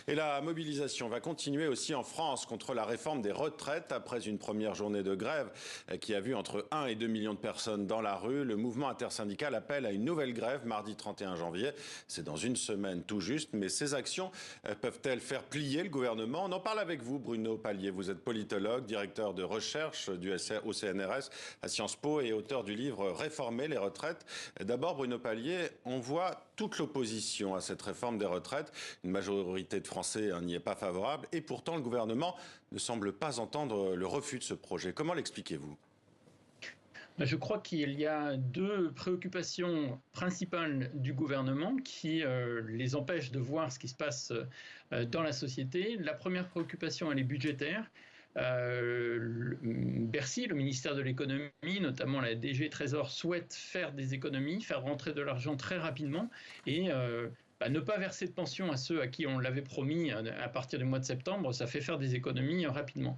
Et la mobilisation va continuer aussi en France contre la réforme des retraites. Après une première journée de grève qui a vu entre 1 et 2 millions de personnes dans la rue, le mouvement intersyndical appelle à une nouvelle grève mardi 31 janvier. C'est dans une semaine tout juste, mais ces actions peuvent-elles faire plier le gouvernement? On en parle avec vous, Bruno Palier. Vous êtes politologue, directeur de recherche au CNRS à Sciences Po et auteur du livre Réformer les retraites. D'abord, Bruno Palier, on voit toute l'opposition à cette réforme des retraites. Une majorité de Français n'y est pas favorable et pourtant le gouvernement ne semble pas entendre le refus de ce projet. Comment l'expliquez-vous ? Je crois qu'il y a deux préoccupations principales du gouvernement qui les empêchent de voir ce qui se passe dans la société. La première préoccupation, elle est budgétaire. Bercy, le ministère de l'économie, notamment la DG Trésor, souhaite faire des économies, faire rentrer de l'argent très rapidement et ne pas verser de pension à ceux à qui on l'avait promis à partir du mois de septembre, ça fait faire des économies rapidement.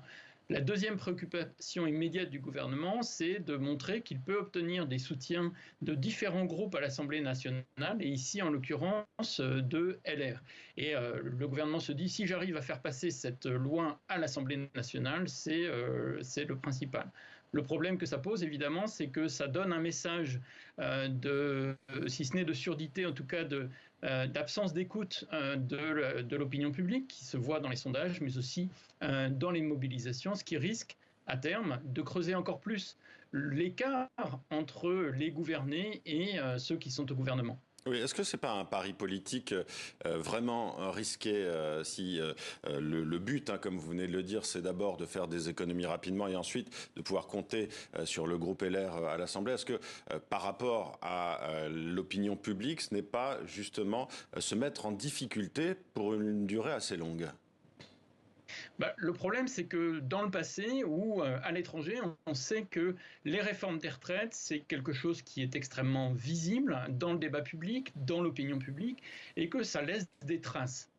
La deuxième préoccupation immédiate du gouvernement, c'est de montrer qu'il peut obtenir des soutiens de différents groupes à l'Assemblée nationale, et ici en l'occurrence de LR. Et le gouvernement se dit, si j'arrive à faire passer cette loi à l'Assemblée nationale, c'est le principal. Le problème que ça pose, évidemment, c'est que ça donne un message si ce n'est de surdité, en tout cas d'absence d'écoute de l'opinion publique, qui se voit dans les sondages, mais aussi dans les mobilisations, ce qui risque, à terme, de creuser encore plus l'écart entre les gouvernés et ceux qui sont au gouvernement. Oui, est-ce que c'est pas un pari politique vraiment risqué si le but, comme vous venez de le dire, c'est d'abord de faire des économies rapidement et ensuite de pouvoir compter sur le groupe LR à l'Assemblée? Est-ce que par rapport à l'opinion publique, ce n'est pas justement se mettre en difficulté pour une durée assez longue? Le problème, c'est que dans le passé ou à l'étranger, on sait que les réformes des retraites, c'est quelque chose qui est extrêmement visible dans le débat public, dans l'opinion publique, et que ça laisse des traces.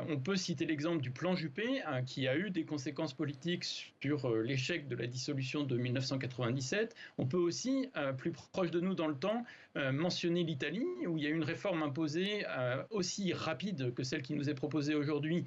On peut citer l'exemple du plan Juppé, qui a eu des conséquences politiques sur l'échec de la dissolution de 1997. On peut aussi, plus proche de nous dans le temps, mentionner l'Italie, où il y a eu une réforme imposée aussi rapide que celle qui nous est proposée aujourd'hui,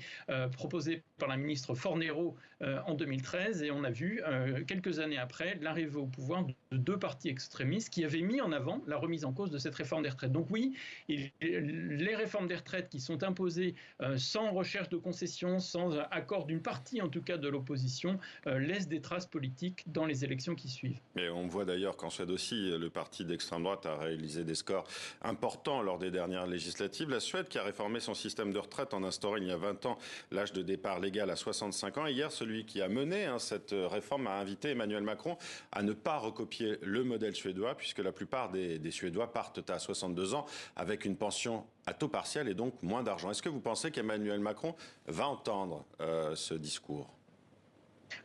proposée par la ministre Fornero en 2013. Et on a vu, quelques années après, l'arrivée au pouvoir de deux partis extrémistes qui avaient mis en avant la remise en cause de cette réforme des retraites. Donc oui, les réformes des retraites qui sont imposées sans recherche de concessions, sans accord d'une partie en tout cas de l'opposition, laisse des traces politiques dans les élections qui suivent. Et on voit d'ailleurs qu'en Suède aussi, le parti d'extrême droite a réalisé des scores importants lors des dernières législatives. La Suède qui a réformé son système de retraite en instaurant il y a 20 ans l'âge de départ légal à 65 ans. Et hier, celui qui a mené cette réforme a invité Emmanuel Macron à ne pas recopier le modèle suédois, puisque la plupart des Suédois partent à 62 ans avec une pension à taux partiel et donc moins d'argent. Est-ce que vous pensez qu'Emmanuel Macron va entendre ce discours ?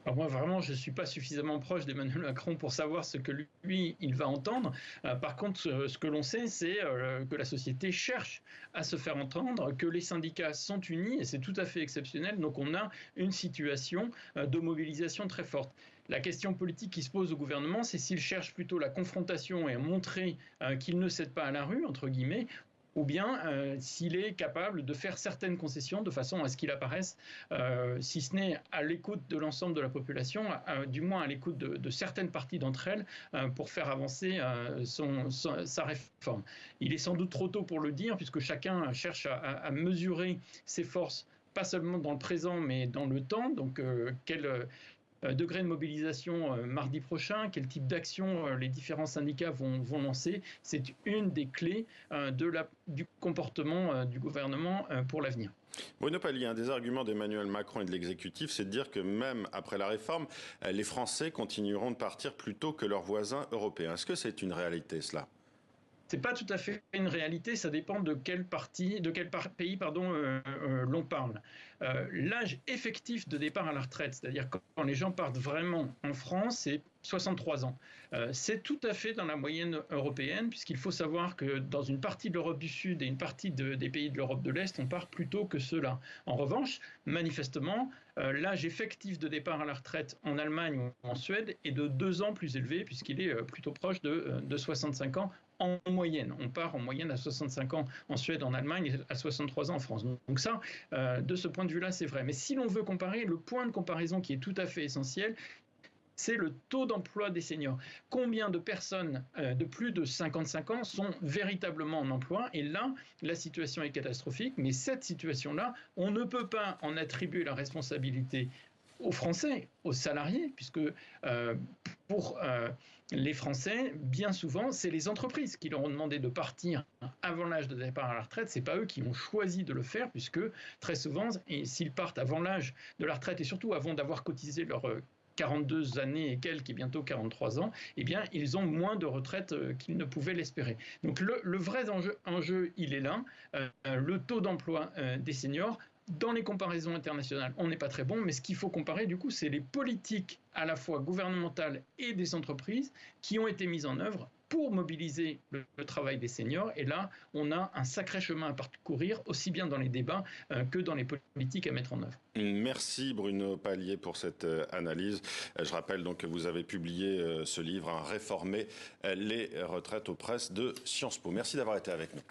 Alors moi, vraiment, je ne suis pas suffisamment proche d'Emmanuel Macron pour savoir ce que lui, il va entendre. Par contre, ce que l'on sait, c'est que la société cherche à se faire entendre, que les syndicats sont unis, et c'est tout à fait exceptionnel. Donc on a une situation de mobilisation très forte. La question politique qui se pose au gouvernement, c'est s'il cherche plutôt la confrontation et à montrer qu'il ne cède pas à la rue, entre guillemets, ou bien s'il est capable de faire certaines concessions de façon à ce qu'il apparaisse, si ce n'est à l'écoute de l'ensemble de la population, du moins à l'écoute de certaines parties d'entre elles, pour faire avancer sa réforme. Il est sans doute trop tôt pour le dire, puisque chacun cherche à mesurer ses forces, pas seulement dans le présent, mais dans le temps. Donc, quel degré de mobilisation mardi prochain, quel type d'action les différents syndicats vont lancer, c'est une des clés du comportement du gouvernement pour l'avenir. Bruno Palier, un des arguments d'Emmanuel Macron et de l'exécutif, c'est de dire que même après la réforme, les Français continueront de partir plus tôt que leurs voisins européens. Est-ce que c'est une réalité, cela ? C'est pas tout à fait une réalité, ça dépend de quel pays l'on parle. L'âge effectif de départ à la retraite, c'est-à-dire quand les gens partent vraiment en France, c'est 63 ans. C'est tout à fait dans la moyenne européenne, puisqu'il faut savoir que dans une partie de l'Europe du Sud et une partie des pays de l'Europe de l'Est, on part plus tôt que cela. En revanche, manifestement, l'âge effectif de départ à la retraite en Allemagne ou en Suède est de 2 ans plus élevé, puisqu'il est plutôt proche de 65 ans en moyenne. On part en moyenne à 65 ans en Suède, en Allemagne, et à 63 ans en France. Donc ça, de ce point de vue-là, c'est vrai. Mais si l'on veut comparer, le point de comparaison qui est tout à fait essentiel, c'est le taux d'emploi des seniors. Combien de personnes de plus de 55 ans sont véritablement en emploi? Et là, la situation est catastrophique. Mais cette situation-là, on ne peut pas en attribuer la responsabilité aux Français, aux salariés, puisque pour les Français, bien souvent, c'est les entreprises qui leur ont demandé de partir avant l'âge de départ à la retraite. Ce n'est pas eux qui ont choisi de le faire, puisque très souvent, et s'ils partent avant l'âge de la retraite, et surtout avant d'avoir cotisé leur 42 années et quelques, et bientôt 43 ans, eh bien, ils ont moins de retraite qu'ils ne pouvaient l'espérer. Donc le vrai enjeu, il est là. Le taux d'emploi des seniors, dans les comparaisons internationales, on n'est pas très bon, mais ce qu'il faut comparer, du coup, c'est les politiques à la fois gouvernementales et des entreprises qui ont été mises en œuvre pour mobiliser le travail des seniors. Et là, on a un sacré chemin à parcourir, aussi bien dans les débats que dans les politiques à mettre en œuvre. Merci Bruno Palier pour cette analyse. Je rappelle donc que vous avez publié ce livre, Réformer les retraites aux presses de Sciences Po. Merci d'avoir été avec nous.